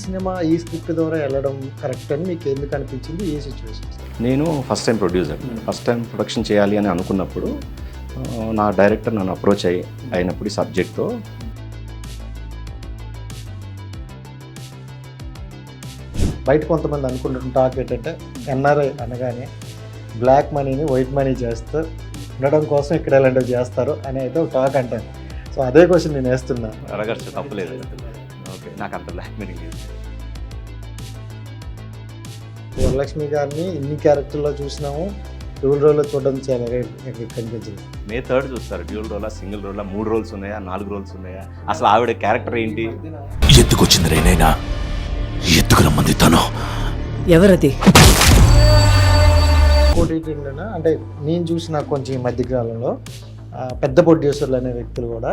Cinema ఈ script ద్వారా వెళ్ళడం కరెక్ట్ అని మీకు ఎందుకు అనిపించింది? ఏ సిచ్యువేషన్స్? నేను first time producer, first time production చేయాలి అని అనుకున్నప్పుడు నా డైరెక్టర్ నన్ను అప్రోచ్ అయినప్పుడు ఈ సబ్జెక్ట్తో బయట కొంతమంది అనుకుంటున్న టాక్ ఏంటంటే ఎన్ఆర్ఐ అనగానే బ్లాక్ మనీని వైట్ మనీ చేస్తూ ఉండడం కోసం ఇక్కడ ఇలాంటివి చేస్తారు అని అయితే ఒక టాక్ అంటారు. సో అదే క్వశ్చన్ నేను వేస్తున్నా. అడగచ్చు, తప్పలేదు. ఓకే, నాకు అంత బ్లాక్ మనీ లేదు. వరలక్ష్మి గారిని ఇన్ని క్యారెక్టర్లో చూసినాము, డ్యూల్ రోల్లో చూడడం చాలా కనిపించింది. మే 3 చూస్తారు. డ్యూల్ రోలా, సింగిల్ రోలా, 3 రోల్స్ ఉన్నాయా, 4 రోల్స్ ఉన్నాయా, అసలు ఆవిడ క్యారెక్టర్ ఏంటి? ఎత్తుకొచ్చింది రేనైనా, ఎత్తుకు రమ్మంది తను. ఎవరది? ఇంకోటి ఏంటంటే, అంటే నేను చూసిన కొంచెం ఈ మధ్యకాలంలో పెద్ద ప్రొడ్యూసర్లు అనే వ్యక్తులు కూడా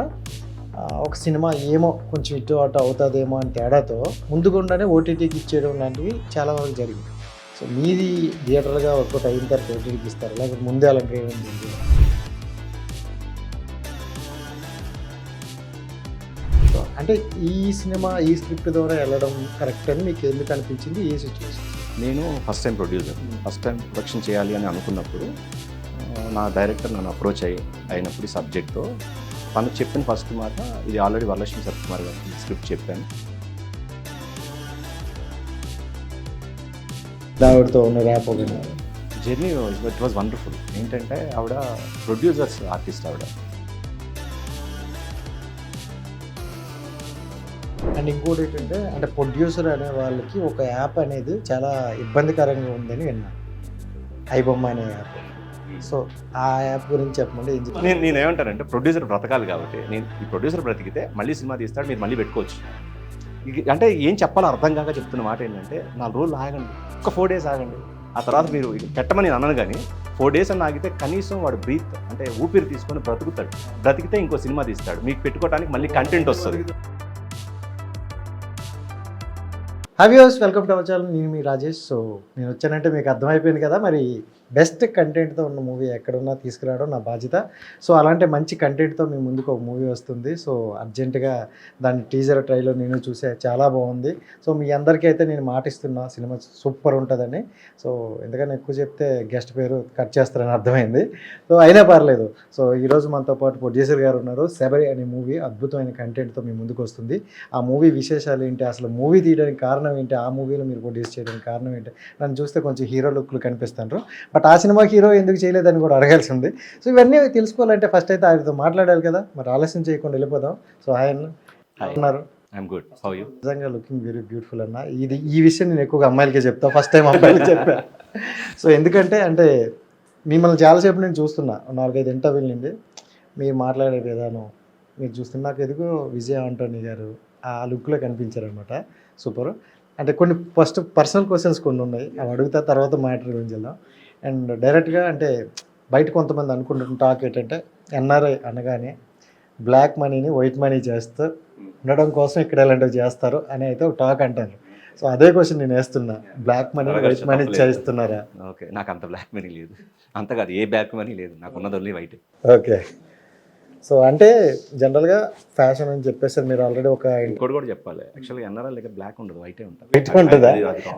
ఒక సినిమా ఏమో కొంచెం ఇటు అటు అవుతుందేమో అని తేడాతో ముందుకుండానే ఓటీటీకి ఇచ్చేయడం లాంటివి చాలా వరకు జరిగింది. సో మీది థియేటర్గా వర్కౌట్ అయిన తర్వాత ఓటీటీకి ఇస్తారు, లేకపోతే ముందే అలాంటివి ఏమైంది? సో అంటే ఈ సినిమా ఈ స్క్రిప్ట్ ద్వారా వెళ్ళడం కరెక్ట్ అని మీకు ఎందుకు అనిపించింది? ఏ సిచ్యువేషన్? నేను first time producer, first time production చేయాలి అని అనుకున్నప్పుడు నా డైరెక్టర్ నన్ను అప్రోచ్ అయినప్పుడు ఈ సబ్జెక్ట్తో తను చెప్పిన ఫస్ట్ మాట, ఇది ఆల్రెడీ వరలక్ష్మి సత్యకుమార్ గారికి స్క్రిప్ట్ చెప్పాను. దావిడతో ఉన్న rap journey it was wonderful. ఏంటంటే ఆవిడ ప్రొడ్యూసర్స్ ఆర్టిస్ట్ ఆవిడ. అండ్ ఇంకోటి ఏంటంటే, అంటే ప్రొడ్యూసర్ అనే వాళ్ళకి ఒక యాప్ అనేది చాలా ఇబ్బందికరంగా ఉందని విన్నాను, ఐబొమ్మ అనే యాప్. సో ఆ యాప్ గురించి చెప్పమంటే నేనేమంటానంటే, ప్రొడ్యూసర్ బ్రతకాలి కాబట్టి, నేను ఈ ప్రొడ్యూసర్ బ్రతికితే మళ్ళీ సినిమా తీస్తాడు, మీరు మళ్ళీ పెట్టుకోవచ్చు. అంటే ఏం చెప్పాలో అర్థం కాక చెప్తున్న మాట ఏంటంటే, 4 రోజులు ఆగండి, ఒక 4 days ఆగండి, ఆ తర్వాత మీరు పెట్టమని నేను అన్నాను. కానీ 4 days అని ఆగితే కనీసం వాడు బ్రీత్ అంటే ఊపిరి తీసుకొని బ్రతుకుతాడు. బ్రతికితే ఇంకో సినిమా తీస్తాడు, మీకు పెట్టుకోవడానికి మళ్ళీ కంటెంట్ వస్తుంది. హ్యావ్యూస్, వెల్కమ్ టు అవర్ ఛానల్. నేను మీ రాజేష్. సో నేను వచ్చానంటే మీకు అర్థమైపోయింది కదా, మరి బెస్ట్ కంటెంట్తో ఉన్న మూవీ ఎక్కడున్నా తీసుకురావడం నా బాధ్యత. సో అలాంటి మంచి కంటెంట్తో మీ ముందుకు ఒక మూవీ వస్తుంది. సో అర్జెంటుగా దాని టీజర్ ట్రైలర్ నేను చూసే, చాలా బాగుంది. సో మీ అందరికీ అయితే నేను మాటిస్తున్నా, సినిమా సూపర్ ఉంటుందని. సో ఎందుకని ఎక్కువ చెప్తే గెస్ట్ పేరు కట్ చేస్తారని అర్థమైంది. సో అయినా పర్లేదు. సో ఈరోజు మనతో పాటు ప్రొడ్యూసర్ గారు ఉన్నారు. శబరి అనే మూవీ అద్భుతమైన కంటెంట్తో మీ ముందుకు వస్తుంది. ఆ మూవీ విశేషాలు ఏంటి, అసలు మూవీ తీయడానికి కారణం ఏంటి, ఆ మూవీలో మీరు ప్రొడ్యూస్ చేయడానికి కారణం ఏంటి, నన్ను చూస్తే కొంచెం హీరో లుక్లు కనిపిస్తారు, బట్ ఆ సినిమా హీరో ఎందుకు చేయలేదని కూడా అడగాల్సి ఉంది. సో ఇవన్నీ తెలుసుకోవాలంటే ఫస్ట్ అయితే ఆయనతో మాట్లాడాలి కదా, మరి ఆలస్యం చేయకుండా వెళ్ళిపోదాం. సో ఆయన ఉన్నారు. I'm good, how you? నిజంగా లుకింగ్ వెరీ బ్యూటిఫుల్ అన్న. ఈ విషయం నేను ఎక్కువగా అమ్మాయిలకే చెప్తాను, ఫస్ట్ టైం అమ్మాయిలకి చెప్పా. సో ఎందుకంటే అంటే మిమ్మల్ని చాలాసేపు నేను చూస్తున్నా, 4-5 ఇంటర్వ్యూల నుండి మీరు మాట్లాడే విధానం మీరు చూస్తున్నా, నాకు ఎదుగు విజయ్ ఆంటోనీ గారు ఆ లుక్లో కనిపించారనమాట. సూపర్. అంటే కొన్ని ఫస్ట్ పర్సనల్ క్వశ్చన్స్ కొన్ని ఉన్నాయి, అవి అడుగుతా, తర్వాత మ్యాటర్ గురించి వెళ్దాం. అండ్ డైరెక్ట్గా అంటే బయట కొంతమంది అనుకుంటున్న టాక్ ఏంటంటే ఎన్ఆర్ఐ అనగానే బ్లాక్ మనీని వైట్ మనీ చేస్తూ ఉండడం కోసం ఇక్కడ ఇలాంటివి చేస్తారు అని అయితే ఒక టాక్ అంటారు. సో అదే క్వశ్చన్ నేను వేస్తున్నా, బ్లాక్ మనీ వైట్ మనీ చేస్తున్నారా? ఓకే, నాకు అంత బ్లాక్ మనీ లేదు, అంత కాదు, ఏ బ్లాక్ మనీ లేదు, నాకు ఉన్నది ఓన్లీ వైట్. ఓకే. సో అంటే జనరల్గా ఫ్యాషన్ అని చెప్పేసి మీరు ఆల్రెడీ ఒక ఇంకోటి కూడా చెప్పాలి. యాక్చువల్గా ఎన్ఆర్ఎల్ దగ్గర బ్లాక్ ఉండదు, వైటే ఉంటుంది. పెట్టుకుంటుందా?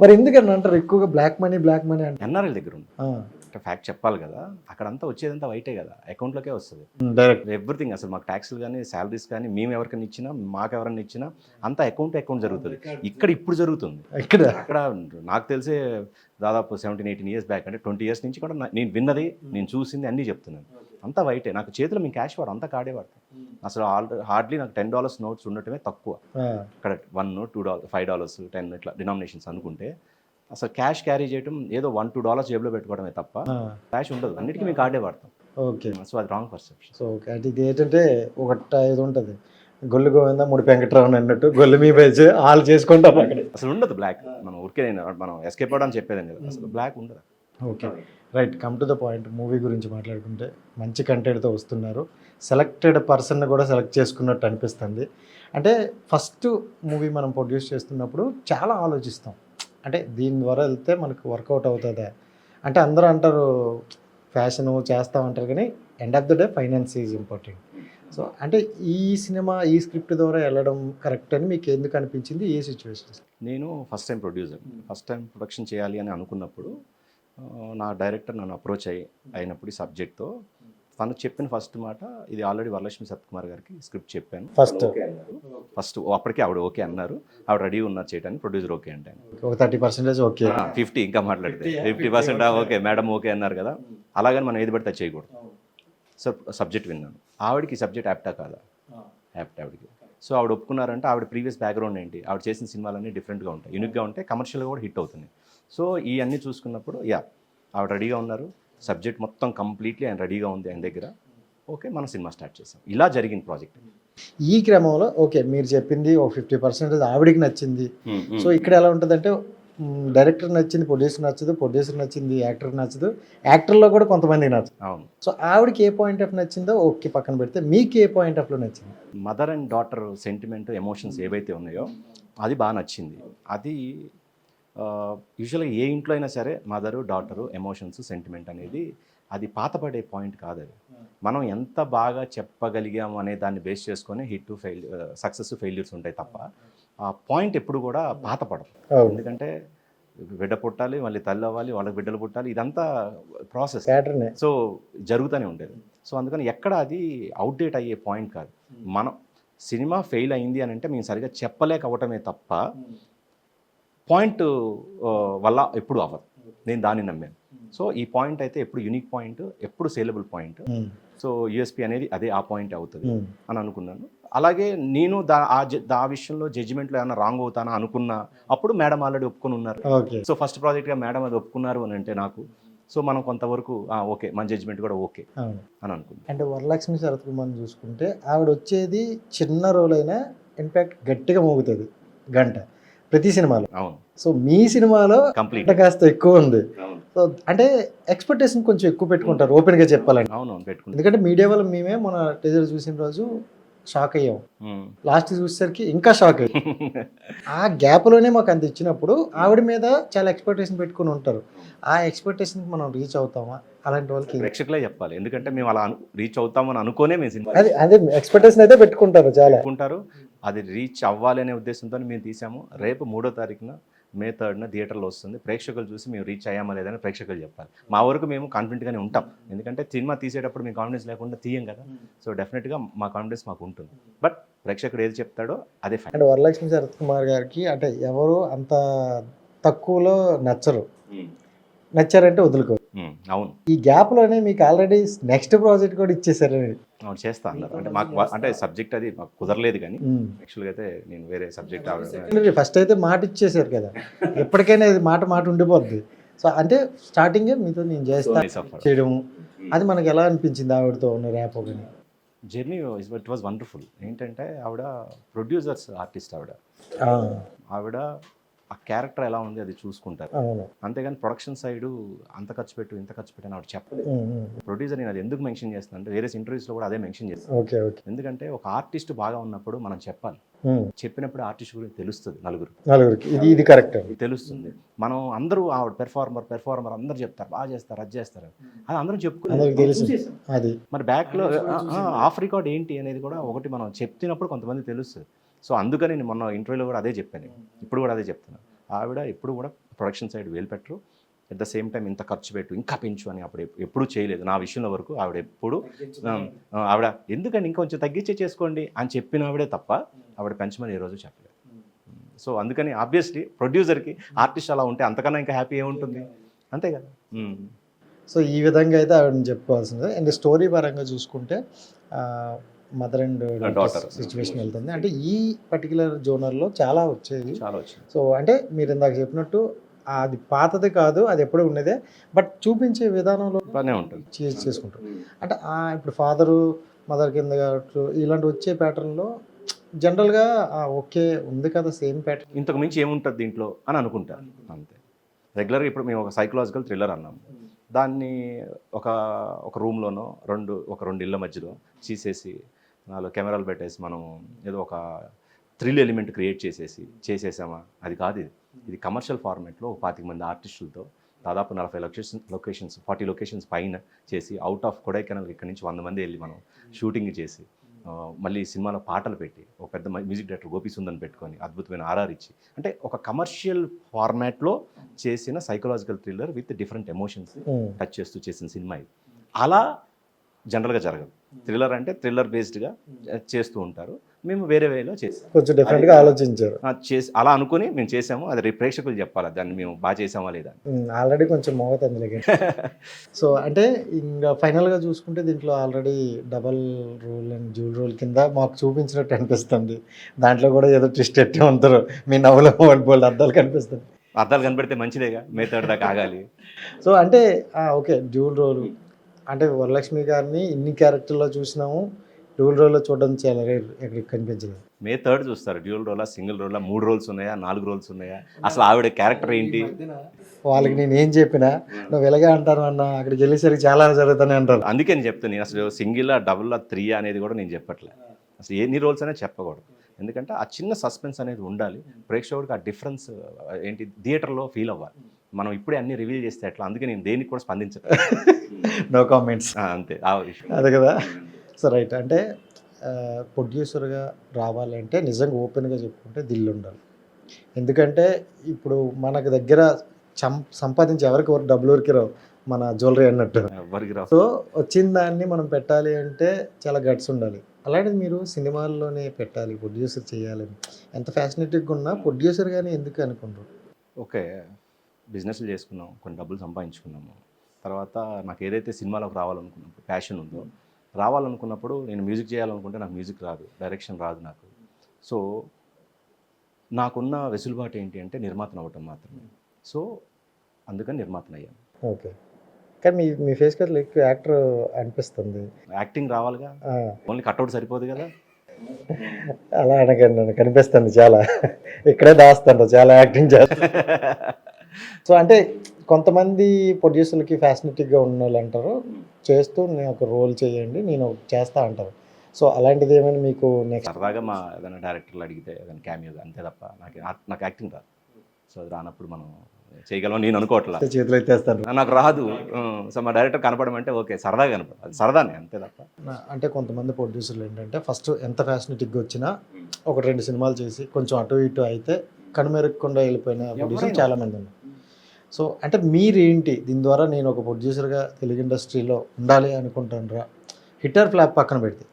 మరి ఎందుకని అంటారు ఎక్కువగా బ్లాక్ మనీ అంటే? ఎన్ఆర్ఎల్ దగ్గర ఉంది అంటే ఫ్యాక్ట్ చెప్పాలి కదా, అక్కడంతా వచ్చేదంతా వైటే కదా, అకౌంట్లోకే వస్తుంది డైరెక్ట్ ఎవ్రీథింగ్. అసలు మాకు ట్యాక్స్లు కానీ శాలరీస్ కానీ మేము ఎవరికైనా ఇచ్చినా, మాకు ఎవరైనా ఇచ్చినా అంతా అకౌంట్ జరుగుతుంది. ఇక్కడ ఇప్పుడు జరుగుతుంది. అక్కడ నాకు తెలిసే దాదాపు 17-18 years బ్యాక్, అంటే 20 years నుంచి కూడా నేను విన్నది, నేను చూసింది అన్నీ చెప్తున్నాను. అంతా వైటే. నాకు చేతిలో మేము క్యాష్ వాడు, అంతా కార్డే వాడతాం. అసలు హార్డ్లీ నాకు $10 నోట్స్ ఉండటమే తక్కువ. అక్కడ $1, $2, $5, 10 ఇట్లా డినామినేషన్స్ అనుకుంటే, అసలు క్యాష్ క్యారీ చేయడం ఏదో $1-2 జేబులో పెట్టుకోవడమే తప్ప క్యాష్ ఉండదు. అన్నిటికీ మేము కార్డే వాడతాం. ఓకే. సో అది రాంగ్ పర్సెప్షన్. సో ఓకే, అంటే ఇది ఏంటంటే ఒకటి ఇది ఉంటుంది, గొల్లు గోవిందా 3 వెంకట్రావు అన్నట్టు గొల్లు మీ పేజ్ వాళ్ళు చేసుకుంటాం అక్కడ. అసలు ఉండదు బ్లాక్. మనం ఊరికే మనం ఎస్కేప్ అవ్వడం చెప్పేదండి కదా, అసలు బ్లాక్ ఉండదు. Okay, right. Come to the point. Movie గురించి మాట్లాడుకుంటే మంచి కంటెంట్తో వస్తున్నారు, సెలెక్టెడ్ పర్సన్ని కూడా సెలెక్ట్ చేసుకున్నట్టు అనిపిస్తుంది. అంటే ఫస్ట్ మూవీ మనం ప్రొడ్యూస్ చేస్తున్నప్పుడు చాలా ఆలోచిస్తాం, అంటే దీని ద్వారా వెళ్తే మనకు వర్కౌట్ అవుతుందా అంటే. అందరూ అంటారు ఫ్యాషను చేస్తామంటారు, కానీ end of the day finance is important. So అంటే ఈ సినిమా ఈ స్క్రిప్ట్ ద్వారా వెళ్ళడం కరెక్ట్ అని మీకు ఎందుకు అనిపించింది, ఏ సిచ్యువేషన్స్? నేను first time producer, first time production చేయాలి అని అనుకున్నప్పుడు నా డైరెక్టర్ నన్ను అప్రోచ్ అయినప్పుడు ఈ సబ్జెక్ట్తో తను చెప్పిన ఫస్ట్ మాట, ఇది ఆల్రెడీ వరలక్ష్మి సత్కుమార్ గారికి స్క్రిప్ట్ చెప్పాను. ఫస్ట్ అప్పటికే ఆవిడ ఓకే అన్నారు, ఆవిడ రెడీ ఉన్నారు చేయడానికి, ప్రొడ్యూసర్ ఓకే అంటే ఒక 30% ఓకే, 50 ఇంకా మాట్లాడితే 50% ఓకే మేడం ఓకే అన్నారు కదా. అలాగని మనం ఏది పడితే చేయకూడదు. సో సబ్జెక్ట్ విన్నాను, ఆవిడకి సబ్జెక్ట్ యాప్టా కాదా? యాప్ట్ ఆవిడకి. సో ఆవిడ ఒప్పుకున్నారంటే ఆవిడ ప్రీవియస్ బ్యాక్గ్రౌండ్ ఏంటి, ఆవిడ చేసిన సినిమాలన్నీ డిఫరెంట్గా ఉంటాయి, యూనిక్గా ఉంటాయి, కమర్షియల్గా కూడా హిట్ అవుతుంది. సో ఈ అన్నీ చూసుకున్నప్పుడు ఆవిడ రెడీగా ఉన్నారు, సబ్జెక్ట్ మొత్తం కంప్లీట్లీ ఆయన రెడీగా ఉంది ఆయన దగ్గర. ఓకే, మనం సినిమా స్టార్ట్ చేసాం. ఇలా జరిగింది ప్రాజెక్ట్. ఈ క్రమంలో ఓకే మీరు చెప్పింది ఒక 50% ఆవిడికి నచ్చింది. సో ఇక్కడ ఎలా ఉంటుందంటే డైరెక్టర్ నచ్చింది, ప్రొడ్యూసర్ నచ్చదు, ప్రొడ్యూసర్ నచ్చింది, యాక్టర్ నచ్చదు, యాక్టర్లో కూడా కొంతమందికి నచ్చదు. అవును. సో ఆవిడకి ఏ పాయింట్ ఆఫ్ నచ్చిందో ఓకే పక్కన పెడితే మీకు ఏ పాయింట్ ఆఫ్లో నచ్చింది? Mother and daughter sentiment, emotions ఏవైతే ఉన్నాయో అది బాగా నచ్చింది. అది యూజువల్గా ఏ ఇంట్లో అయినా సరే మదరు డాటరు ఎమోషన్స్ సెంటిమెంట్ అనేది అది పాతపడే పాయింట్ కాదు. అది మనం ఎంత బాగా చెప్పగలిగాము అనే దాన్ని బేస్ చేసుకొని హిట్ సక్సెస్ ఫెయిల్యూర్స్ ఉంటాయి తప్ప ఆ పాయింట్ ఎప్పుడు కూడా పాతపడదు. ఎందుకంటే బిడ్డ పుట్టాలి, మళ్ళీ తల్లి అవ్వాలి, వాళ్ళకి బిడ్డలు పుట్టాలి, ఇదంతా ప్రాసెస్, సో జరుగుతూనే ఉండేది. సో అందుకని ఎక్కడ అది అవుట్డేట్ అయ్యే పాయింట్ కాదు. మనం సినిమా ఫెయిల్ అయింది అని అంటే మేము సరిగా చెప్పలేక అవ్వటమే తప్ప పాయింట్ వల్ల ఎప్పుడు అవ్వదు. నేను దాన్ని నమ్మాను. సో ఈ పాయింట్ అయితే ఎప్పుడు యూనిక్ పాయింట్, ఎప్పుడు సేలబుల్ పాయింట్. సో యూఎస్పీ అనేది అదే ఆ పాయింట్ అవుతుంది అని అనుకున్నాను. అలాగే నేను ఆ విషయంలో జడ్జిమెంట్లో ఏమైనా రాంగ్ అవుతానా అనుకున్నా అప్పుడు మేడం ఆల్రెడీ ఒప్పుకొని ఉన్నారు. సో ఫస్ట్ ప్రాజెక్ట్గా మేడం అది ఒప్పుకున్నారు అని అంటే నాకు, సో మనం కొంతవరకు ఓకే మన జడ్జిమెంట్ కూడా ఓకే అని అనుకున్నాను. అంటే వరలక్ష్మి శరత్కుమార్ చూసుకుంటే ఆవిడ వచ్చేది చిన్న రోల్ అయినా ఇన్ఫాక్ట్ గట్టిగా మోగుతుంది గంట ప్రతి సినిమాలో. అవును. సో మీ సినిమాలో కంప్లీట్ కాస్త ఎక్కువ ఉంది. సో అంటే ఎక్స్పెక్టేషన్ కొంచెం ఎక్కువ పెట్టుకుంటారు ఓపెన్గా చెప్పాలంటే. అవును పెట్టుకుంటారు. ఎందుకంటే మీడియా వల్ల మేమే మన టీజర్ చూసిన రోజు షాక్ అయ్యాం, లాస్ట్ చూసేసరికి ఇంకా షాక్ అయ్యాం. ఆ గ్యాప్లోనే మాకు అంత ఇచ్చినప్పుడు ఆవిడ మీద చాలా ఎక్స్పెక్టేషన్ పెట్టుకుని ఉంటారు. ఆ ఎక్స్పెక్టేషన్కి మనం రీచ్ అవుతామా? అలాంటి వాళ్ళకి ప్రేక్షకులే చెప్పాలి. ఎందుకంటే మేము అలా రీచ్ అవుతామని అనుకోనే మేము సినిమా అదే ఎక్స్పెక్టేషన్ అయితే పెట్టుకుంటారు, చాలా పెట్టుకుంటారు. అది రీచ్ అవ్వాలి అనే ఉద్దేశంతో మేము తీసాము. రేపు 3వ తారీఖున May 3rd థియేటర్లో వస్తుంది. ప్రేక్షకులు చూసి మేము రీచ్ అయ్యామా లేదని ప్రేక్షకులు చెప్పాలి. మా వరకు మేము కాన్ఫిడెంట్గానే ఉంటాం. ఎందుకంటే సినిమా తీసేటప్పుడు మేము కాన్ఫిడెన్స్ లేకుండా తీయం కదా. సో డెఫినెట్గా మా కాన్ఫిడెన్స్ మాకు ఉంటుంది. బట్ ప్రేక్షకుడు ఏది చెప్తాడో అదే ఫ్యాక్ట్. అంటే వరలక్ష్మి శరత్కుమార్ గారికి అంటే ఎవరు అంత తక్కువలో నచ్చారంటే వదులుకో. అవును. ఈ గ్యాప్లోనే మీకు ఆల్రెడీ నెక్స్ట్ ప్రాజెక్ట్ కూడా ఇచ్చేసారని. అవును చేస్తా అన్నారు. అంటే మాకు అంటే సబ్జెక్ట్ అది మాకు కుదరలేదు, కానీ యాక్చువల్గా అయితే నేను వేరే సబ్జెక్ట్ ఫస్ట్ అయితే మాట ఇచ్చేసారు కదా, ఎప్పటికైనా ఇది మాట ఉండిపోద్ది. సో అంటే స్టార్టింగే మీతో నేను చేస్తాను చేయడం, అది మనకి ఎలా అనిపించింది ఆవిడతో ఉన్న ర్యాప్? కానీ జర్నీ ఇట్ వాజ్ వండర్ఫుల్. ఏంటంటే ఆవిడ ప్రొడ్యూసర్స్ ఆర్టిస్ట్, ఆవిడ ఆ క్యారెక్టర్ ఎలా ఉంది అది చూసుకుంటారు. అంతేగాని ప్రొడక్షన్ సైడు అంత ఖర్చు పెట్టు ఇంత ఖర్చు పెట్టు అని ఆవిడ చెప్పలేదు. ప్రొడ్యూసర్ నేను అది ఎందుకు మెన్షన్ చేస్తాను అంటే వేరే ఇంటర్వ్యూస్లో కూడా అదే మెన్షన్ చేస్తాను. ఎందుకంటే ఒక ఆర్టిస్ట్ బాగా ఉన్నప్పుడు మనం చెప్పాలి, చెప్పినప్పుడు ఆర్టిస్ట్ గురించి తెలుస్తుంది నలుగురికి, ఇది కరెక్ట్ తెలుస్తుంది. మనం అందరూ ఆవిడ పెర్ఫార్మర్ అందరూ చెప్తారు బాగా చేస్తారు అది చేస్తారు, అది అందరూ చెప్పుకుని మరి బ్యాక్లో ఆఫ్ రికార్డ్ ఏంటి అనేది కూడా ఒకటి మనం చెప్తున్నప్పుడు కొంతమంది తెలుస్తుంది. సో అందుకని నేను మొన్న ఇంటర్వ్యూలో కూడా అదే చెప్పాను, ఇప్పుడు కూడా అదే చెప్తున్నాను. ఆవిడ ఎప్పుడు కూడా ప్రొడక్షన్ సైడ్ వేలు పెట్టరు, అట్ ద సేమ్ టైం ఇంత ఖర్చు పెట్టు ఇంకా పెంచు అని అప్పుడు ఎప్పుడూ చేయలేదు. నా విషయంలో వరకు ఆవిడ ఎప్పుడు ఆవిడ ఎందుకంటే ఇంకొంచెం తగ్గించే చేసుకోండి అని చెప్పిన ఆవిడే తప్ప ఆవిడ పెంచమని ఏ రోజు చెప్పలేదు. సో అందుకని ఆబ్వియస్లీ ప్రొడ్యూసర్కి ఆర్టిస్ట్ అలా ఉంటే అంతకన్నా ఇంకా హ్యాపీ ఏముంటుంది, అంతే కదా. సో ఈ విధంగా అయితే ఆవిడని చెప్పుకోవాల్సిందే. అండ్ స్టోరీ పరంగా చూసుకుంటే మదర్ అండ్ డాటర్ సిచ్యువేషన్ వెళ్తుంది. అంటే ఈ పర్టికులర్ జోనర్లో చాలా వచ్చేది. సో అంటే మీరు ఇందాక చెప్పినట్టు అది పాతది కాదు, అది ఎప్పుడూ ఉన్నదే, బట్ చూపించే విధానంలో ఉంటుంది చేసుకుంటారు. అంటే ఇప్పుడు ఫాదరు మదర్ కింద కావచ్చు ఇలాంటి వచ్చే ప్యాటర్న్లో జనరల్గా ఓకే ఉంది కదా సేమ్ ప్యాటర్న్, ఇంతకు మించి ఏముంటుంది దీంట్లో అని అనుకుంటారు అంతే. రెగ్యులర్గా ఇప్పుడు మేము ఒక సైకలాజికల్ థ్రిల్లర్ అన్నాము, దాన్ని ఒక రూమ్లోనో ఒక రెండు ఇళ్ళ మధ్యలో చేసేసి 4 కెమెరాలు పెట్టేసి మనం ఏదో ఒక థ్రిల్ ఎలిమెంట్ క్రియేట్ చేసేసామా, అది కాదు. ఇది కమర్షియల్ ఫార్మాట్లో 25 మంది ఆర్టిస్టులతో దాదాపు 40 లొకేషన్స్ 40 లొకేషన్స్ పైన చేసి అవుట్ ఆఫ్ కొడైకెనాల్ ఇక్కడ నుంచి 100 మంది వెళ్ళి మనం షూటింగ్ చేసి మళ్ళీ సినిమాలో పాటలు పెట్టి ఒక పెద్ద మ్యూజిక్ డైరెక్టర్ గోపి సుందర్ని పెట్టుకొని అద్భుతమైన ఆర్ఆర్ ఇచ్చి, అంటే ఒక కమర్షియల్ ఫార్మాట్లో చేసిన psychological thriller with different emotions touch చేస్తూ చేసిన సినిమా ఇది. అలా జనరల్గా జరగదు. థ్రిల్లర్ అంటే థ్రిల్లర్ బేస్డ్గా చేస్తూ ఉంటారు, మేము వేరే వేలో చేసాం. కొంచెం డిఫరెంట్గా ఆలోచించారు. చేసి అలా అనుకుని మేము చేసాము. అది ప్రేక్షకులు చెప్పాలి దాన్ని మేము బాగా చేసామా లేదా. ఆల్రెడీ కొంచెం మోగతందులకి. సో అంటే ఇంకా ఫైనల్గా చూసుకుంటే దీంట్లో already double role and dual role కింద మాకు చూపించినట్టు అనిపిస్తుంది. దాంట్లో కూడా ఏదో ట్విస్ట్ ఎట్టే ఉంటారు, మీ నవ్వులో బోల్డ్ అద్దాలు కనిపిస్తుంది. అర్థాలు కనబడితే మంచిదేగా, మేతాడు దాకా ఆగాలి. సో అంటే ఓకే, డ్యూల్ రోల్ అంటే వరలక్ష్మి గారిని ఇన్ని క్యారెక్టర్లో చూసినాము, డ్యూల్ రోల్లో చూడడం చాలా రేర్, ఎక్కడికి కనిపించదు. మే థర్డ్ చూస్తారు. డ్యూల్ రోలా, సింగిల్ రోలా, 3 రోల్స్ ఉన్నాయా, 4 రోల్స్ ఉన్నాయా, అసలు ఆవిడ క్యారెక్టర్ ఏంటి. వాళ్ళకి నేను ఏం చెప్పినా నువ్వు ఇలాగే అంటారు అన్న, అక్కడికి వెళ్ళేసరికి చాలా జరుగుతానే అంటారు. అందుకే నేను చెప్తాను, నేను అసలు సింగిల్ డబుల్ 3 అనేది కూడా నేను చెప్పట్లే. అసలు ఎన్ని రోల్స్ అనేది చెప్పకూడదు, ఎందుకంటే ఆ చిన్న సస్పెన్స్ అనేది ఉండాలి. ప్రేక్షకుడికి ఆ డిఫరెన్స్ ఏంటి థియేటర్లో ఫీల్ అవ్వాలి. మనం ఇప్పుడే అన్ని రివీల్ చేస్తే ఎట్లా, అందుకే నేను దేనికి కూడా స్పందించట్లేదు. No comments. అంతే ఆ విషయం. అదే కదా. సో రైట్, అంటే ప్రొడ్యూసర్గా రావాలంటే నిజంగా ఓపెన్గా చెప్పుకుంటే దిల్లు ఉండాలి. ఎందుకంటే ఇప్పుడు మనకు దగ్గర సంపాదించి ఎవరికి డబ్బులు ఊరికి రావు, మన జ్యువెలరీ అన్నట్టు. ఎవరికి రావు. సో వచ్చిన దాన్ని మనం పెట్టాలి అంటే చాలా గట్స్ ఉండాలి. అలాంటిది మీరు సినిమాల్లోనే పెట్టాలి, ప్రొడ్యూసర్ చేయాలని ఎంత ఫ్యాసినేటివ్గా ఉన్నా ప్రొడ్యూసర్ కానీ ఎందుకు అనుకుంటారు? ఓకే, బిజినెస్లు చేసుకున్నాం, కొన్ని డబ్బులు సంపాదించుకున్నాము. తర్వాత నాకు ఏదైతే సినిమాలోకి రావాలనుకున్నప్పుడు ప్యాషన్ ఉందో, రావాలనుకున్నప్పుడు నేను మ్యూజిక్ చేయాలనుకుంటే నాకు మ్యూజిక్ రాదు, డైరెక్షన్ రాదు నాకు. సో నాకున్న వెసులుబాటు ఏంటి అంటే నిర్మాతను అవ్వటం మాత్రమే. సో అందుకని నిర్మాతను అయ్యాను. ఓకే, కానీ మీ ఫేస్ కదా ఎక్కువ యాక్టర్ అనిపిస్తుంది. యాక్టింగ్ రావాలిగా, ఓన్లీ కట్అవుట్ సరిపోదు కదా. అలా అనకండి, కనిపిస్తుంది చాలా, ఇక్కడే దాస్తాను చాలా యాక్టింగ్ చేస్తాను. సో అంటే కొంతమంది ప్రొడ్యూసర్లకి ఫ్యాసినేటివ్గా ఉన్న వాళ్ళు అంటారు, చేస్తూ నేను ఒక రోల్ చేయండి నేను చేస్తా అంటారు. సో అలాంటిది ఏమైనా మీకు నెక్స్ట్ సరదాగా మా ఏదైనా డైరెక్టర్లు అడిగితే ఏదైనా క్యామియో అంతే తప్ప నాకు యాక్టింగ్ రాదు. సో అది రానప్పుడు మనం చేయగలం నేను అనుకోవట్లా, చేతులు ఎత్తేస్తాను, నాకు రాదు. సో మా డైరెక్టర్ కనపడమంటే ఓకే, సరదాగా కనపడదు, అది సరదానే అంతే తప్ప. అంటే కొంతమంది ప్రొడ్యూసర్లు ఏంటంటే ఫస్ట్ ఎంత ఫ్యాసినేటివ్గా వచ్చినా ఒక 2 సినిమాలు చేసి కొంచెం అటు ఇటు అయితే కనుమెరగకుండా వెళ్ళిపోయిన ప్రొడ్యూసర్ చాలామంది ఉన్నారు. సో అంటే మీరేంటి దీని ద్వారా నేను ఒక ప్రొడ్యూసర్గా తెలుగు ఇండస్ట్రీలో ఉండాలి అనుకుంటారా, హిట్ ఆర్ ఫ్లాప్ పక్కన పెడితే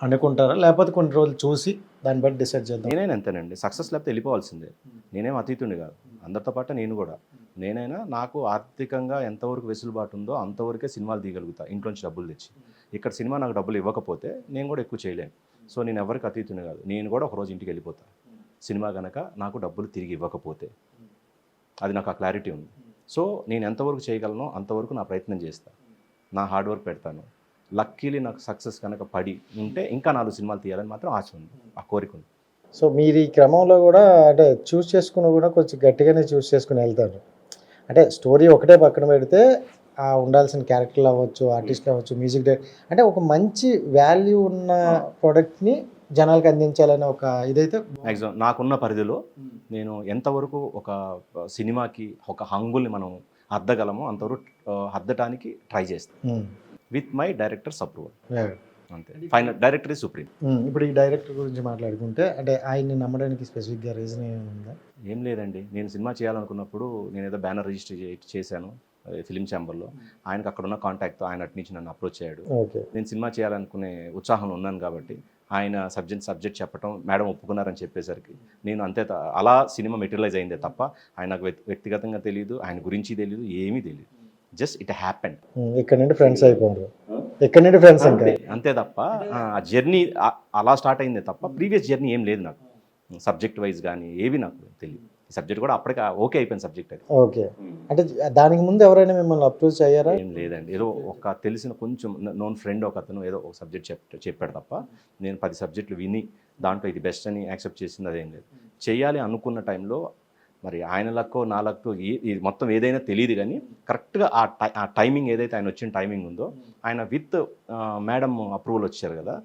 అనుకుంటారా, లేకపోతే కొన్ని రోజులు చూసి దాన్ని బట్టి డిసైడ్ చేద్దాం? నేనైనా అంతేనండి, సక్సెస్ లేకపోతే వెళ్ళిపోవాల్సిందే. నేనేం అతీతుండి కాదు, అందరితో పాటు నేను కూడా. నేనైనా నాకు ఆర్థికంగా ఎంతవరకు వెసులుబాటు ఉందో అంతవరకే సినిమాలు తీయగలుగుతా, ఇంట్లోంచి డబ్బులు తెచ్చి. ఇక్కడ సినిమా నాకు డబ్బులు ఇవ్వకపోతే నేను కూడా ఎక్కువ చేయలేను. సో నేను ఎవరికి అతీతుండి కాదు, నేను కూడా ఒకరోజు ఇంటికి వెళ్ళిపోతాను సినిమా కనుక నాకు డబ్బులు తిరిగి ఇవ్వకపోతే. అది నాకు ఆ క్లారిటీ ఉంది. సో నేను ఎంతవరకు చేయగలనో అంతవరకు నా ప్రయత్నం చేస్తాను, నా హార్డ్ వర్క్ పెడతాను. లక్కీలీ నాకు సక్సెస్ కనుక పడి ఉంటే ఇంకా 4 సినిమాలు తీయాలని మాత్రం ఆశ ఉంది, ఆ కోరిక ఉంది. సో మీరు ఈ క్రమంలో కూడా అంటే చూస్ చేసుకుని కూడా కొంచెం గట్టిగానే చూస్ చేసుకుని వెళ్తారు. అంటే స్టోరీ ఒకటే పక్కన పెడితే ఉండాల్సిన క్యారెక్టర్లు అవ్వచ్చు, ఆర్టిస్ట్లు అవ్వచ్చు, మ్యూజిక్ డైరెక్టర్, అంటే ఒక మంచి వాల్యూ ఉన్న ప్రోడక్ట్ని జనాలకు అందించాలనే ఒక ఇదైతే మ్యాక్సిమం నాకున్న పరిధిలో నేను ఎంతవరకు ఒక సినిమాకి ఒక హంగుల్ని మనం అద్దగలమో అంతవరకు అద్దటానికి ట్రై చేస్తాను, విత్ మై డైరెక్టర్స్ అప్రూవల్. అంతే, ఫైనల్ డైరెక్టర్ ఈజ్ సుప్రీం. ఇప్పుడు ఈ డైరెక్టర్ గురించి మాట్లాడుకుంటే అంటే ఆయన్ని నమ్మడానికి స్పెసిఫిక్గా రీజన్ ఏముందా? ఏం లేదండి, నేను సినిమా చేయాలనుకున్నప్పుడు నేను ఏదో బ్యానర్ రిజిస్టర్ చేశాను ఫిలిం ఛాంబర్లో. ఆయనకు అక్కడ ఉన్న కాంటాక్ట్తో ఆయన అటు నుంచి నన్ను అప్రోచ్ అయ్యాడు. నేను సినిమా చేయాలనుకునే ఉత్సాహంలో ఉన్నాను కాబట్టి ఆయన సబ్జెక్ట్ చెప్పడం, మేడం ఒప్పుకున్నారని చెప్పేసరికి నేను అంతే అలా సినిమా మెటీరియలైజ్ అయిందే తప్ప ఆయన నాకు వ్యక్తిగతంగా తెలియదు, ఆయన గురించి తెలియదు, ఏమీ తెలియదు. Just it happened. ఇక్కడ నుండి ఫ్రెండ్స్ అయిపోయారు, ఇక్కడ నుండి ఫ్రెండ్స్ అంతే తప్ప ఆ జర్నీ అలా స్టార్ట్ అయిందే తప్ప ప్రీవియస్ జర్నీ ఏం లేదు నాకు, సబ్జెక్ట్ వైజ్ కానీ ఏవి నాకు తెలియదు. ఈ సబ్జెక్ట్ కూడా అప్పటికి ఓకే అయిపోయింది సబ్జెక్ట్ అది. ఓకే, అంటే దానికి ముందు ఎవరైనా మిమ్మల్ని అప్రోచ్ అయ్యారా? ఏం లేదండి, ఏదో ఒక తెలిసిన కొంచెం నోన్ ఫ్రెండ్ ఒక అతను ఏదో ఒక సబ్జెక్ట్ చెప్పాడు తప్ప నేను 10 సబ్జెక్టులు విని దాంట్లో ఇది బెస్ట్ అని యాక్సెప్ట్ చేసింది అదేం లేదు. చేయాలి అనుకున్న టైంలో మరి ఆయన లక్కో నా లక్కో ఇది మొత్తం ఏదైనా తెలియదు కానీ కరెక్ట్గా ఆ టైమింగ్ ఏదైతే ఆయన వచ్చిన టైమింగ్ ఉందో, ఆయన విత్ మేడం అప్రూవల్ వచ్చారు కదా,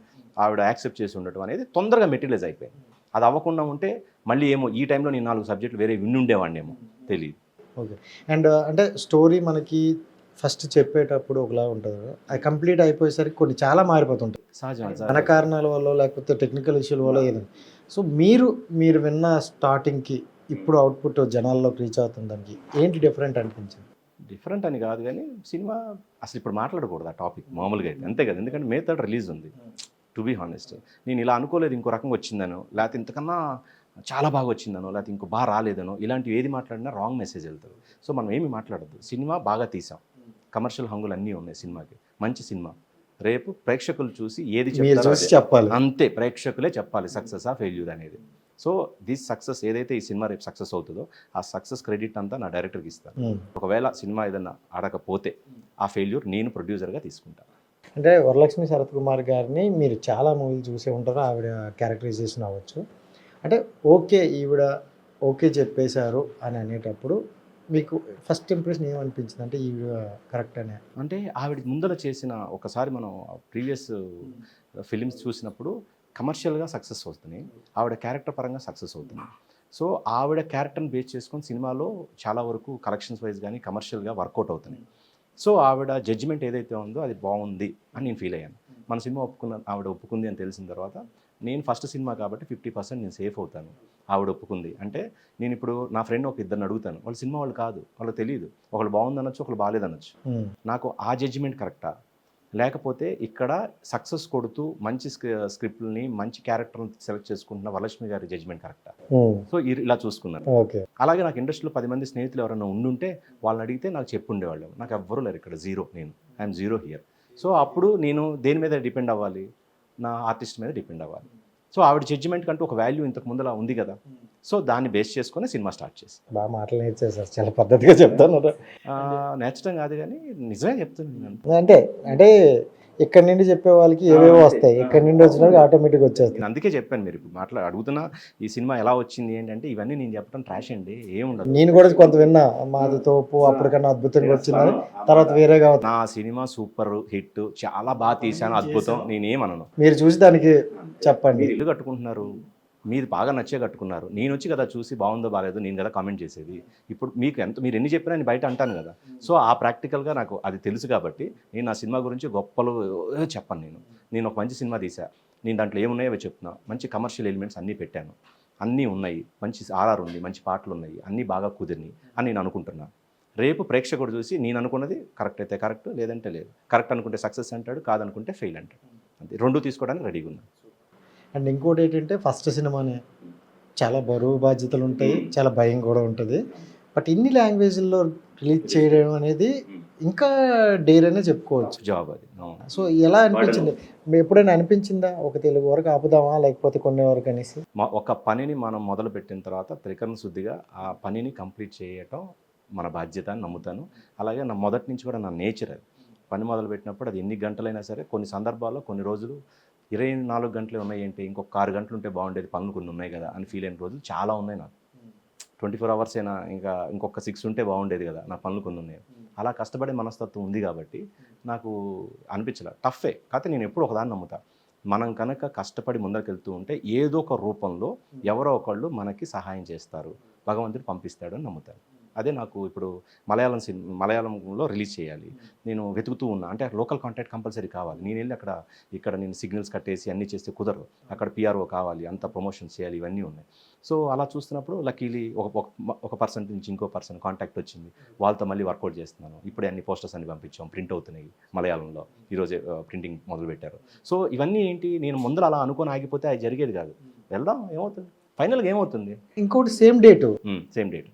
ఆవిడ యాక్సెప్ట్ చేసి ఉండటం అనేది తొందరగా మెటీరియలైజ్ అయిపోయింది. అది అవ్వకుండా ఉంటే మళ్ళీ ఏమో ఈ టైంలో నేను 4 సబ్జెక్టులు వేరే విని ఉండేవాడిని ఏమో తెలియదు. ఓకే, అండ్ అంటే స్టోరీ మనకి ఫస్ట్ చెప్పేటప్పుడు ఒకలా ఉంటుంది, అది కంప్లీట్ అయిపోయేసరికి కొన్ని చాలా మారిపోతుంటాయి, సహజం మన కారణాల వల్ల లేకపోతే టెక్నికల్ ఇష్యూల వల్ల ఏదైనా. సో మీరు విన్న స్టార్టింగ్కి ఇప్పుడు అవుట్పుట్ జనాల్లోకి రీచ్ అవుతుంది, దానికి ఏంటి డిఫరెంట్ అనిపించింది? డిఫరెంట్ అని కాదు కానీ సినిమా అసలు ఇప్పుడు మాట్లాడకూడదు ఆ టాపిక్ మామూలుగా అయితే, అంతే కదా, ఎందుకంటే May 3 రిలీజ్ ఉంది. టు బీ హానెస్ట్, నేను ఇలా అనుకోలేదు ఇంకో రకంగా వచ్చిందనో, లేకపోతే ఇంతకన్నా చాలా బాగా వచ్చిందనో, లేకపోతే ఇంకో బాగా రాలేదనో, ఇలాంటివి ఏది మాట్లాడినా రాంగ్ మెసేజ్ వెళ్తుంది. సో మనం ఏమి మాట్లాడద్దు, సినిమా బాగా తీసాం, కమర్షియల్ హంగులు అన్నీ ఉన్నాయి సినిమాకి, మంచి సినిమా. రేపు ప్రేక్షకులు చూసి ఏది మీరు చెప్తారో చూసి అదే. చెప్పాలి. అంతే, ప్రేక్షకులే చెప్పాలి సక్సెస్ ఆ ఫెయిల్యూర్ అనేది. సో దిస్ సక్సెస్ ఏదైతే ఈ సినిమా రేపు సక్సెస్ అవుతుందో ఆ సక్సెస్ క్రెడిట్ అంతా నా డైరెక్టర్కి ఇస్తాను. ఒకవేళ సినిమా ఏదన్నా ఆడకపోతే ఆ ఫెయిల్యూర్ నేను ప్రొడ్యూసర్గా తీసుకుంటాను. అంటే వరలక్ష్మి శరత్ కుమార్ గారిని మీరు చాలా మూవీలు చూసే ఉంటారు, ఆవిడ క్యారెక్టరైజేషన్ అవ్వచ్చు. అంటే ఈవిడ ఓకే చెప్పేశారు అని అనేటప్పుడు మీకు ఫస్ట్ ఇంప్రెషన్ ఏమనిపించింది? అంటే ఈవిడ కరెక్ట్ అనే, అంటే ఆవిడ ముందర చేసిన ఒకసారి మనం ప్రీవియస్ ఫిలిమ్స్ చూసినప్పుడు కమర్షియల్గా సక్సెస్ అవుతున్నాయి, ఆవిడ క్యారెక్టర్ పరంగా సక్సెస్ అవుతుంది. సో ఆవిడ క్యారెక్టర్ని బేస్ చేసుకొని సినిమాలో చాలా వరకు కలెక్షన్స్ వైజ్ కానీ కమర్షియల్గా వర్కౌట్ అవుతున్నాయి. సో ఆవిడ జడ్జిమెంట్ ఏదైతే ఉందో అది బాగుంది అని నేను ఫీల్ అయ్యాను. మన సినిమా ఆవిడ ఒప్పుకుంది అని తెలిసిన తర్వాత నేను ఫస్ట్ సినిమా కాబట్టి 50% నేను సేఫ్ అవుతాను. ఆవిడ ఒప్పుకుంది అంటే నేను ఇప్పుడు నా ఫ్రెండ్ ఒక ఇద్దరిని అడుగుతాను, వాళ్ళు సినిమా వాళ్ళు కాదు, వాళ్ళకి తెలియదు, ఒకళ్ళు బాగుంది అనొచ్చు, ఒకళ్ళు బాగాలేదనొచ్చు. నాకు ఆ జడ్జిమెంట్ కరెక్టా, లేకపోతే ఇక్కడ సక్సెస్ కొడుతూ మంచి స్క్రిప్ట్ని మంచి క్యారెక్టర్ని సెలెక్ట్ చేసుకుంటున్న వరలక్ష్మి గారి జడ్జిమెంట్ కరెక్టా? సో ఇలా చూసుకున్నాను. అలాగే నాకు ఇండస్ట్రీలో 10 మంది స్నేహితులు ఎవరైనా ఉండుంటే వాళ్ళని అడిగితే నాకు చెప్పుండేవాళ్ళు, నాకు ఎవ్వరూ లేరు ఇక్కడ, zero, I'm zero here. So అప్పుడు నేను దేని మీద డిపెండ్ అవ్వాలి, నా ఆర్టిస్ట్ మీద డిపెండ్ అవ్వాలి. సో ఆవిడ జడ్జిమెంట్ కంటూ ఒక వాల్యూ ఇంతకు ముందులా ఉంది కదా, సో దాన్ని బేస్ చేసుకొని సినిమా స్టార్ట్ చేసి. బాగా మాటలు నేర్చేసారు, చాలా పద్ధతిగా చెప్తాను. నేర్చడం కాదు కానీ నిజమే చెప్తున్నాను. అంటే ఇక్కడ నుండి చెప్పే వాళ్ళకి ఏవేవో వస్తాయి, ఇక్కడ నుండి వచ్చినప్పుడు ఆటోమేటిక్గా వచ్చేస్తాయి. నేను అందుకే చెప్పాను, మీరు ఇప్పుడు అడుగుతున్నా ఈ సినిమా ఎలా వచ్చింది ఏంటంటే ఇవన్నీ నేను చెప్పడం ట్రాష్ అండి, ఏముండదు. నేను కూడా కొంత విన్నా, మాది తోపు అప్పటికన్నా అద్భుతంగా వచ్చిందని, తర్వాత వేరేగా. నా సినిమా సూపర్ హిట్, చాలా బాగా తీశాను, అద్భుతం, నేనేమనను. మీరు చూసి దానికి చెప్పండి. మీరు ఇల్లు కట్టుకుంటున్నారు, మీరు బాగా నచ్చే కట్టుకున్నారు, నేను వచ్చి కదా చూసి బాగుందో బాగాలేదు నేను కదా కామెంట్ చేసేది. ఇప్పుడు మీరు ఎన్ని చెప్పినా నేను బయట అంటాను కదా. సో ఆ ప్రాక్టికల్గా నాకు అది తెలుసు కాబట్టి నేను నా సినిమా గురించి గొప్పలు చెప్పను. నేను ఒక మంచి సినిమా తీసా, నేను దాంట్లో ఏమున్నాయో చెప్తున్నా, మంచి కమర్షియల్ ఎలిమెంట్స్ అన్నీ పెట్టాను, అన్నీ ఉన్నాయి, మంచి ఆర్ఆర్ ఉంది, మంచి పాటలు ఉన్నాయి, అన్నీ బాగా కుదిరినాయి అని నేను అనుకుంటున్నాను. రేపు ప్రేక్షకుడు చూసి నేను అనుకున్నది కరెక్ట్ అయితే కరెక్ట్, లేదంటే లేదు. కరెక్ట్ అనుకుంటే సక్సెస్ అంటాడు, కాదనుకుంటే ఫెయిల్ అంటాడు. అంతే, రెండు తీసుకోవడానికి రెడీగా ఉన్నాను. అండ్ ఇంకోటి ఏంటంటే ఫస్ట్ సినిమానే చాలా బరువు బాధ్యతలు ఉంటాయి, చాలా భయం కూడా ఉంటుంది. బట్ ఇన్ని లాంగ్వేజ్ల్లో రిలీజ్ చేయడం అనేది ఇంకా డేర్ అనే చెప్పుకోవచ్చు, జాబ్ అది. సో ఎలా అనిపించింది? ఎప్పుడైనా అనిపించిందా ఒక తెలుగు వరకు ఆపుదామా లేకపోతే కొన్ని వరకు అనేసి? ఒక పనిని మనం మొదలుపెట్టిన తర్వాత త్రికరణ శుద్ధిగా ఆ పనిని కంప్లీట్ చేయటం మన బాధ్యత అని నమ్ముతాను. అలాగే నా మొదటి నుంచి కూడా నా నేచర్ అది. పని మొదలుపెట్టినప్పుడు అది ఎన్ని గంటలైనా సరే, కొన్ని సందర్భాల్లో కొన్ని రోజులు 24 గంటలే ఉన్నాయి ఏంటి, ఇంకొక 6 గంటలు ఉంటే బాగుండేది, పనులు కొన్ని ఉన్నాయి కదా అని ఫీల్ అయిన రోజులు చాలా ఉన్నాయి నాకు. 24 అవర్స్ అయినా ఇంకొక 6 ఉంటే బాగుండేది కదా, నా పనులు కొన్ని ఉన్నాయి. అలా కష్టపడే మనస్తత్వం ఉంది కాబట్టి నాకు అనిపించలే, టఫే. కాకపోతే నేను ఎప్పుడు ఒకదాన్ని నమ్ముతా, మనం కనుక కష్టపడి ముందరికి ఉంటే ఏదో ఒక రూపంలో ఎవరో ఒకళ్ళు మనకి సహాయం చేస్తారు, భగవంతుడు పంపిస్తాడు అని నమ్ముతాను. అదే నాకు ఇప్పుడు మలయాళంలో రిలీజ్ చేయాలి, నేను వెతుకుతూ ఉన్నా. అంటే లోకల్ కాంటాక్ట్ కంపల్సరీ కావాలి. నేను వెళ్ళి ఇక్కడ నేను సిగ్నల్స్ కట్టేసి అన్నీ చేస్తే కుదరదు, అక్కడ పిఆర్ఓ కావాలి, అంత ప్రమోషన్స్ చేయాలి, ఇవన్నీ ఉన్నాయి. సో అలా చూస్తున్నప్పుడు లక్కీలీ ఒక పర్సన్ నుంచి ఇంకో పర్సన్ కాంటాక్ట్ వచ్చింది, వాళ్ళతో మళ్ళీ వర్కౌట్ చేస్తున్నాను. ఇప్పుడే అన్ని పోస్టర్స్ అన్ని పంపించాం, ప్రింట్ అవుతున్నాయి మలయాళంలో, ఈరోజే ప్రింటింగ్ మొదలుపెట్టారు. సో ఇవన్నీ ఏంటి, నేను ముందర అలా అనుకొని ఆగిపోతే అది జరిగేది కాదు. వెళ్దాం, ఏమవుతుంది, ఫైనల్గా ఏమవుతుంది. ఇంకోటి సేమ్ డేట్,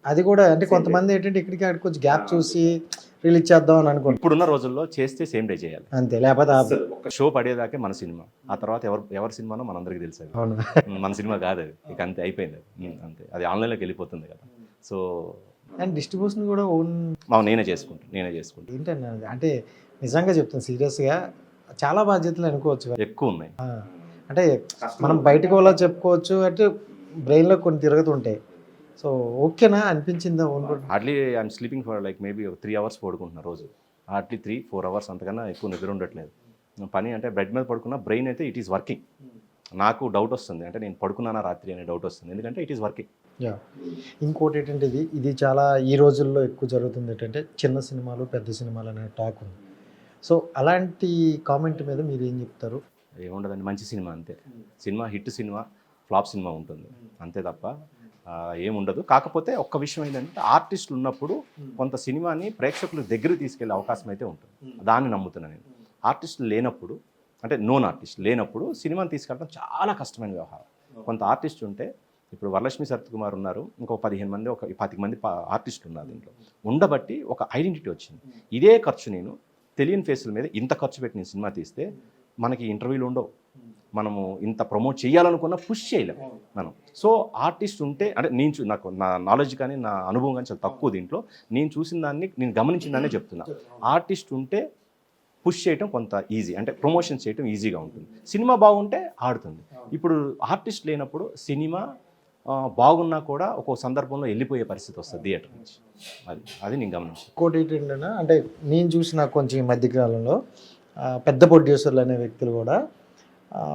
అది కూడా అంటే కొంతమంది ఏంటంటే ఇక్కడికి అక్కడ కొంచెం గ్యాప్ చూసి రిలీజ్ చేద్దాం అని అనుకుంటున్నాను. ఇప్పుడున్న రోజుల్లో చేస్తే సేమ్ డే చేయాలి, అంతే. లేకపోతే ఒక షో పడేదాకే మన సినిమా, ఆ తర్వాత ఎవరి సినిమానో మనందరికీ తెలుసు, మన సినిమా కాదు అది, ఇక అంతే అయిపోయింది అది, అంతే. అది ఆన్లైన్లోకి వెళ్ళిపోతుంది కదా. సో అండ్ డిస్ట్రిబ్యూషన్ కూడా నేనే చేసుకుంటాను. ఏంటన్నా అంటే నిజంగా చెప్తాను సీరియస్గా, చాలా బాధ్యతలు అనుకోవచ్చు, ఎక్కువ ఉన్నాయి. అంటే మనం బయటకు వాళ్ళ చెప్పుకోవచ్చు, అంటే బ్రెయిన్లో కొన్ని తిరుగుతుంటాయి. సో ఓకేనా అనిపించిందా? Hardly I'm sleeping for maybe 3 hours పడుకుంటున్నా రోజు, హార్డ్లీ 3-4 అవర్స్, అంతకన్నా ఎక్కువ నిద్ర ఉండట్లేదు. పని అంటే బెడ్ మీద పడుకున్న బ్రెయిన్ అయితే ఇట్ ఈస్ వర్కింగ్. నాకు డౌట్ వస్తుంది, అంటే నేను పడుకున్నానా రాత్రి అనే డౌట్ వస్తుంది, ఎందుకంటే ఇట్ ఈస్ వర్కింగ్. యా, ఇంకోటి ఏంటంటే ఇది చాలా ఈ రోజుల్లో ఎక్కువ జరుగుతుంది ఏంటంటే చిన్న సినిమాలు పెద్ద సినిమాలు అనే టాక్ ఉంది. సో అలాంటి కామెంట్ మీద మీరు ఏం చెప్తారు? ఏముండదండి, మంచి సినిమా అంతే. Cinema hit cinema, flop cinema ఉంటుంది అంతే తప్ప ఏముండదు. కాకపోతే ఒక్క విషయం ఏంటంటే ఆర్టిస్టులు ఉన్నప్పుడు కొంత సినిమాని ప్రేక్షకుల దగ్గరికి తీసుకెళ్లే అవకాశం అయితే ఉంటుంది. దాన్ని నమ్ముతున్నాను నేను. ఆర్టిస్టులు లేనప్పుడు, అంటే నోన్ ఆర్టిస్ట్ లేనప్పుడు సినిమాని తీసుకెళ్ళడం చాలా కష్టమైన వ్యవహారం. కొంత ఆర్టిస్ట్ ఉంటే, ఇప్పుడు వరలక్ష్మి సరత్కుమార్ ఉన్నారు, ఇంకో 15 మంది, ఒక 25 మంది ఆర్టిస్టులు ఉన్నారు దీంట్లో. ఉండబట్టి ఒక ఐడెంటిటీ వచ్చింది. ఇదే ఖర్చు నేను తెలియని ఫేసుల మీద ఇంత ఖర్చు పెట్టి నేను సినిమా తీస్తే మనకి ఇంటర్వ్యూలు ఉండవు, మనము ఇంత ప్రమోట్ చేయాలనుకున్న పుష్ చేయలేము మనం. సో ఆర్టిస్ట్ ఉంటే, అంటే నాకు నా నాలెడ్జ్ కానీ నా అనుభవం కానీ చాలా తక్కువ దీంట్లో, నేను చూసిన దాన్ని, నేను గమనించిన దాన్నే చెప్తున్నా. ఆర్టిస్ట్ ఉంటే పుష్ చేయటం కొంత ఈజీ, అంటే ప్రమోషన్ చేయటం ఈజీగా ఉంటుంది. సినిమా బాగుంటే ఆడుతుంది. ఇప్పుడు ఆర్టిస్ట్ లేనప్పుడు సినిమా బాగున్నా కూడా ఒక్కో సందర్భంలో వెళ్ళిపోయే పరిస్థితి వస్తుంది థియేటర్ నుంచి. అది నేను గమనించాను. ఇంకోటి ఏంటంటే, అంటే నేను చూసిన కొంచెం ఈ మధ్యకాలంలో పెద్ద ప్రొడ్యూసర్లు అనే వ్యక్తులు కూడా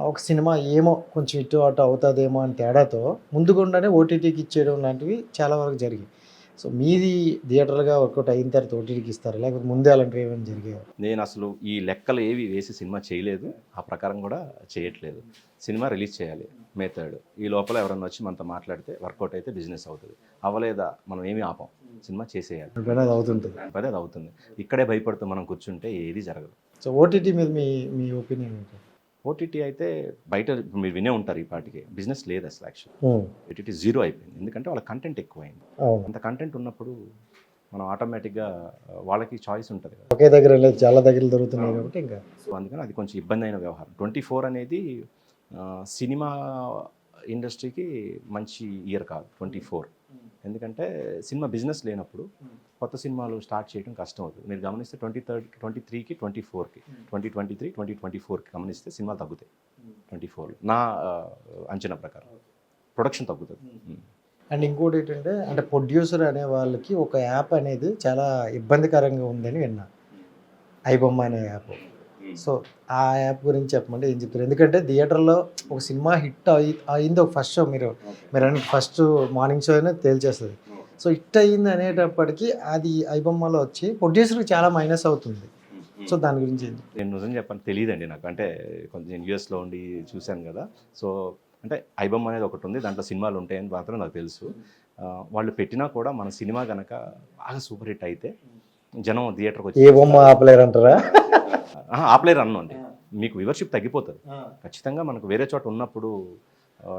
ఒక సినిమా ఏమో కొంచెం ఇటు అటు అవుతుందేమో అని తేడాతో ముందుగుండానే ఓటీటీకి ఇచ్చేయడం లాంటివి చాలా వరకు జరిగాయి. సో మీది థియేటర్గా వర్కౌట్ అయిన తర్వాత ఓటీటీకి ఇస్తారు, లేకపోతే ముందే అలాంటివి ఏమైనా జరిగాయి? నేను అసలు ఈ లెక్కలు ఏవి వేసి సినిమా చేయలేదు, ఆ ప్రకారం కూడా చేయట్లేదు. సినిమా రిలీజ్ చేయాలి May 3. ఈ లోపల ఎవరన్నా వచ్చి మనతో మాట్లాడితే వర్కౌట్ అయితే బిజినెస్ అవుతుంది. అవ్వలేదా మనం ఏమీ ఆపం, సినిమా చేసేయాలి. అది అవుతుంటుంది. అది అవుతుంది. ఇక్కడే భయపడుతూ మనం కూర్చుంటే ఏది జరగదు. సో ఓటీటీ మీద మీ ఒపీనియన్ ఏంటి? ఓటీటీ అయితే బయట మీరు వినే ఉంటారు, ఈ పాటికి బిజినెస్ లేదు అసలు. యాక్చువల్ ఓటీటీ జీరో అయిపోయింది, ఎందుకంటే వాళ్ళ కంటెంట్ ఎక్కువైంది. అంత కంటెంట్ ఉన్నప్పుడు మనం ఆటోమేటిక్గా వాళ్ళకి చాయిస్ ఉంటుంది కదా. ఒకే దగ్గర లేదు, చాలా దగ్గర దొరుకుతున్నాయి కాబట్టి ఇంకా. సో అందుకని అది కొంచెం ఇబ్బంది అయిన వ్యవహారం. 24 అనేది సినిమా ఇండస్ట్రీకి మంచి ఇయర్ కాదు 24, ఎందుకంటే సినిమా బిజినెస్ లేనప్పుడు కొత్త సినిమాలు స్టార్ట్ చేయడం కష్టం అవుతుంది. మీరు గమనిస్తే 23కి 24కి 2023 2024కి గమనిస్తే సినిమాలు తగ్గుతాయి. 24 నా అంచనా ప్రకారం ప్రొడక్షన్ తగ్గుతుంది. అండ్ ఇంకోటి ఏంటంటే, అంటే ప్రొడ్యూసర్ అనే వాళ్ళకి ఒక యాప్ అనేది చాలా ఇబ్బందికరంగా ఉందని విన్నా, ఐబొమ్మ అనే యాప్. సో ఆ యాప్ గురించి చెప్పమంటే ఏం చెప్తారు? ఎందుకంటే థియేటర్లో ఒక సినిమా హిట్ అయింది, ఒక ఫస్ట్ షో మీరు ఫస్ట్ మార్నింగ్ షో అయినా తేల్చేస్తుంది. సో హిట్ అయ్యింది అనేటప్పటికీ అది ఐబొమ్మలో వచ్చి ప్రొడ్యూసర్కి చాలా మైనస్ అవుతుంది. సో దాని గురించి నేను నిజం చెప్పాను, తెలియదండి నాకు. అంటే కొంచెం నేను యూఎస్లో ఉండి చూశాను కదా. సో అంటే ఐబొమ్మ అనేది ఒకటి ఉంది, దాంట్లో సినిమాలు ఉంటాయని మాత్రం నాకు తెలుసు. వాళ్ళు పెట్టినా కూడా మన సినిమా కనుక బాగా సూపర్ హిట్ అయితే జనం థియేటర్కి వచ్చి ఏ బొమ్మ ఆపలేరు అంటారా? ఆపలేరు అన్ను అండి, మీకు వ్యూవర్షిప్ తగ్గిపోతుంది ఖచ్చితంగా. మనకు వేరే చోట ఉన్నప్పుడు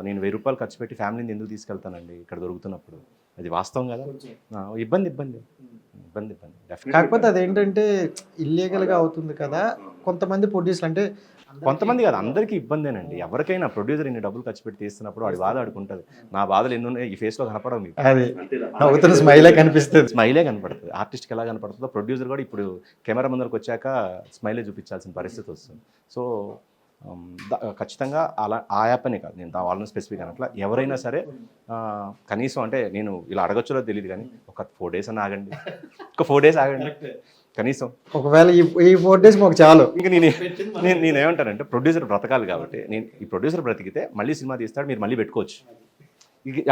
నేను 1000 రూపాయలు ఖర్చు పెట్టి ఫ్యామిలీని ఎందుకు తీసుకెళ్తానండి ఇక్కడ దొరుకుతున్నప్పుడు? అది వాస్తవం కదా. ఇబ్బంది కాకపోతే అదేంటంటే ఇల్లీగల్గా అవుతుంది కదా. కొంతమంది ప్రొడ్యూసర్, అంటే కొంతమంది కాదు, అందరికీ ఇబ్బందేనండి. ఎవరికైనా ప్రొడ్యూసర్ ఇన్ని డబ్బులు ఖర్చు పెట్టి తీస్తున్నప్పుడు వాడి బాధ ఆడుకుంటుంది. నా బాధలు ఎన్ని ఉన్నాయి ఈ ఫేస్లో కనపడవు మీకు, అది స్మైలే కనిపిస్తుంది. స్మైలే కనపడుతుంది. ఆర్టిస్ట్కి ఎలా కనపడుతుందో ప్రొడ్యూసర్ కూడా ఇప్పుడు కెమెరా ముందరకు వచ్చాక స్మైలే చూపించాల్సిన పరిస్థితి వస్తుంది. సో ఖచ్చితంగా అలా ఆ యాప్ అనే కాదు, నేను వాళ్ళని స్పెసిఫిక్ అనట్లా, ఎవరైనా సరే కనీసం, అంటే నేను ఇలా అడగొచ్చులో తెలియదు కానీ ఒక 4 days అని ఆగండి, ఒక 4 days ఆగండి కనీసం. ఒకవేళ ఈ 4 days మాకు చాలు. ఇంకా నేనేమంటానంటే ప్రొడ్యూసర్ బ్రతకాలి కాబట్టి, నేను ఈ ప్రొడ్యూసర్ బ్రతికితే మళ్ళీ సినిమా తీస్తాడు, మీరు మళ్ళీ పెట్టుకోవచ్చు.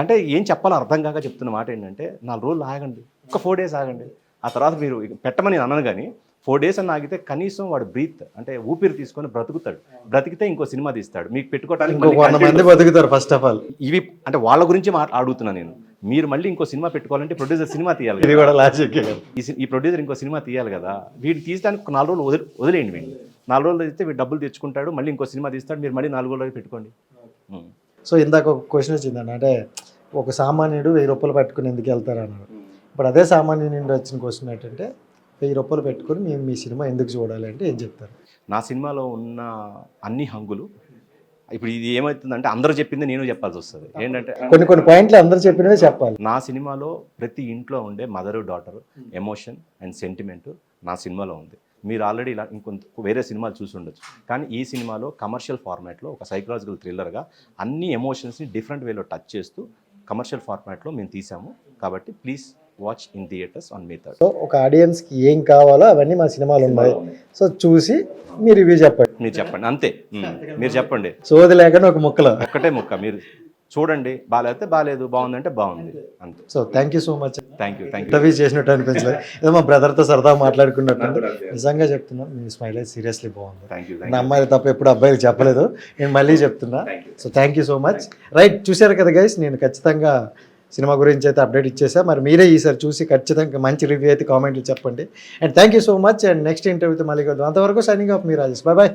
అంటే ఏం చెప్పాలో అర్థం కాక చెప్తున్న మాట ఏంటంటే, 4 రోజులు ఆగండి, ఒక 4 days ఆగండి. ఆ తర్వాత మీరు పెట్టమని నేను అన్నాను కానీ 4 days అని ఆగితే కనీసం వాడు బ్రీత్, అంటే ఊపిరి తీసుకొని బ్రతుకుతాడు. బ్రతికితే ఇంకో సినిమా తీస్తాడు. మీకు పెట్టుకోవడానికి 100 మంది బతుకుతారు ఫస్ట్ ఆఫ్ ఆల్. ఇవి అంటే వాళ్ళ గురించి అడుగుతున్నా నేను. మీరు మళ్ళీ ఇంకో సినిమా పెట్టుకోవాలంటే ప్రొడ్యూసర్ సినిమా తీయాలి. ఇది కూడా లాజిక్. ఈ ప్రొడ్యూసర్ ఇంకో సినిమా తీయాలి కదా. వీడు తీయడానికి 4 రోజులు వదిలేయండి. వీడిని 4 రోజులు తీస్తే వీడు డబ్బులు తెచ్చుకుంటాడు, మళ్ళీ ఇంకో సినిమా తీస్తాడు, మీరు మళ్ళీ 4 రోజులు పెట్టుకోండి. సో ఇందాక ఒక క్వశ్చన్ వచ్చిందండి, అంటే ఒక సామాన్యుడు 1000 రూపాయలు పట్టుకుని ఎందుకు వెళ్తారన్నారు. ఇప్పుడు అదే సామాన్యుడి నుండి వచ్చిన క్వశ్చన్ ఏంటంటే, 1000 రూపాయలు పెట్టుకొని మేము మీ సినిమా ఎందుకు చూడాలి అంటే ఏం చెప్తారు? నా సినిమాలో ఉన్న అన్ని హంగులు, ఇప్పుడు ఇది ఏమవుతుందంటే అందరూ చెప్పింది నేను చెప్పాల్సి వస్తుంది. ఏంటంటే కొన్ని పాయింట్లు అందరూ చెప్పినవే చెప్పాలి. నా సినిమాలో ప్రతి ఇంట్లో ఉండే mother daughter emotion and sentiment నా సినిమాలో ఉంది. మీరు ఆల్రెడీ ఇలా ఇంకొంత వేరే సినిమాలు చూసి ఉండొచ్చు, కానీ ఈ సినిమాలో కమర్షియల్ ఫార్మాట్లో ఒక సైకలాజికల్ థ్రిల్లర్గా అన్ని ఎమోషన్స్ని డిఫరెంట్ వేలో టచ్ చేస్తూ కమర్షియల్ ఫార్మాట్లో మేము తీసాము. కాబట్టి please watch in theatres on May 3. So ఒక ఆడియన్స్కి ఏం కావాలో అవన్నీ మా సినిమాలు ఉన్నాయి. సో చూసి మీరు రివ్యూ చెప్పండి. మీరు చెప్పండి అంతే. మీరు చెప్పండి, సోది లేకుండా ఒక ముక్కలో ఒక్కటే ముక్క మీరు చూడండి, బాగాలేకపోతే బాగాలేదు, బాగుందంటే బాగుంది, అంతే. So thank you so much. Thank you. Interview చేసినట్టు అనిపించలేదు, ఏదో మా బ్రదర్తో సరదా మాట్లాడుకున్నట్టు. నిజంగా చెప్తున్నా, మీ స్మైల్ అయితే సీరియస్లీ బాగుంది. Thank you. నా అమ్మాయి తప్ప ఎప్పుడు అబ్బాయిలు చెప్పలేదు, నేను మళ్ళీ చెప్తున్నా. So thank you so much. Right, చూశారు కదా గైస్, నేను ఖచ్చితంగా సినిమా గురించి అయితే అప్డేట్ ఇచ్చేసా. మరి మీరే ఈసారి చూసి ఖచ్చితంగా మంచి రివ్యూ అయితే కామెంట్లు చెప్పండి. And thank you so much. And next ఇంటర్వ్యూతో మళ్ళీ కలుద్దాం. అంతవరకు సైనింగ్ ఆఫ్ మీ రాజేష్. Bye bye.